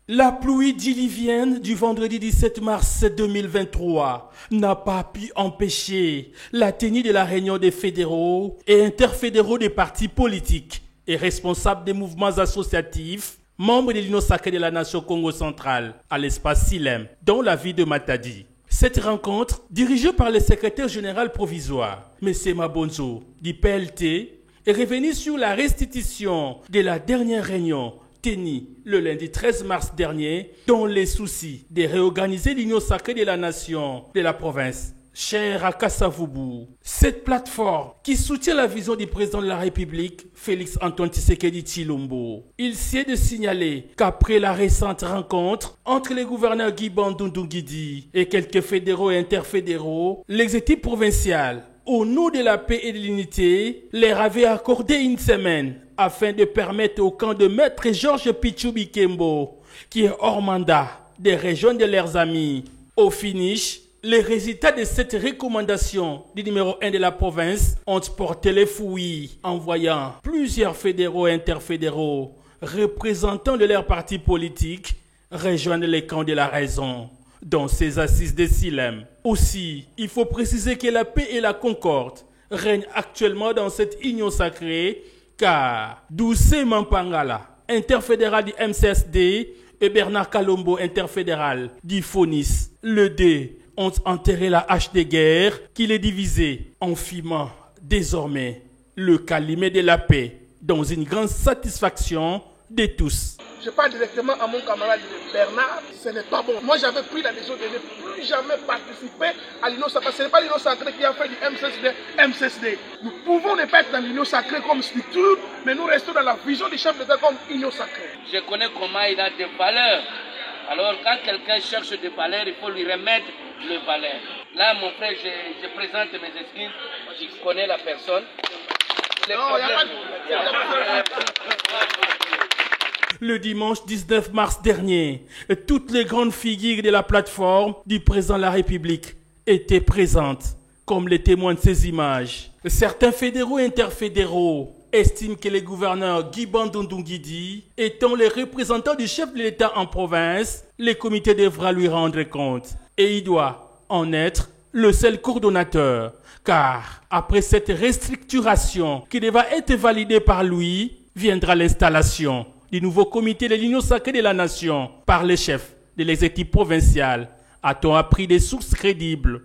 La pluie diluvienne du vendredi 17 mars 2023 n'a pas pu empêcher la tenue de la réunion des fédéraux et interfédéraux des partis politiques et responsables des mouvements associatifs, membres de l'Union sacrée de la nation Congo centrale, à l'espace Silem, dans la ville de Matadi. Cette rencontre, dirigée par le secrétaire général provisoire, M. Mabonzo, du PLT, est revenue sur la restitution de la dernière réunion tenue le lundi 13 mars dernier, dans les soucis de réorganiser l'Union sacrée de la nation de la province. Cher à Kassavubu, cette plateforme qui soutient la vision du président de la République, Félix Antoine Tshisekedi Tshilombo, il sied de signaler qu'après la récente rencontre entre les gouverneurs Guy Bandundu Nguidi et quelques fédéraux et interfédéraux, l'exécutif provincial, au nom de la paix et de l'unité, leur avait accordé une semaine afin de permettre au camp de maître Georges Pichou Bikembo, qui est hors mandat, de rejoindre leurs amis. Au finish, les résultats de cette recommandation du numéro 1 de la province ont porté les fouilles, envoyant plusieurs fédéraux et interfédéraux, représentants de leurs partis politiques, rejoindre les camps de la raison dans ces assises de Silem. Aussi, il faut préciser que la paix et la concorde règnent actuellement dans cette union sacrée, car Doucé Mampangala, interfédéral du MCSD, et Bernard Kalombo, interfédéral du FONIS, le D, ont enterré la hache de guerre qui les divisait, en fumant désormais le calumet de la paix, dans une grande satisfaction de tous. Je parle directement à mon camarade Bernard, ce n'est pas bon. Moi j'avais pris la décision de ne plus jamais participer à l'Union sacrée. Ce n'est pas l'Union sacrée qui a fait du MCSD. Nous pouvons ne pas être dans l'Union sacrée comme structure, mais nous restons dans la vision du chef d'État comme Union sacrée. Je connais comment il a des valeurs. Alors quand quelqu'un cherche des valeurs, il faut lui remettre les valeurs. Là mon frère, je présente mes excuses, je connais la personne. Le dimanche 19 mars dernier, toutes les grandes figures de la plateforme du président de la République étaient présentes, comme les témoins de ces images. Certains fédéraux et interfédéraux estiment que les gouverneurs Guy Bandundu Nguidi étant les représentants du chef de l'État en province, les comités devra lui rendre compte. Et il doit en être le seul coordonnateur, car après cette restructuration qui devra être validée par lui, viendra l'installation du nouveau comité de l'Union sacrée de la nation par les chefs de l'exécutif provincial, a-t-on appris des sources crédibles.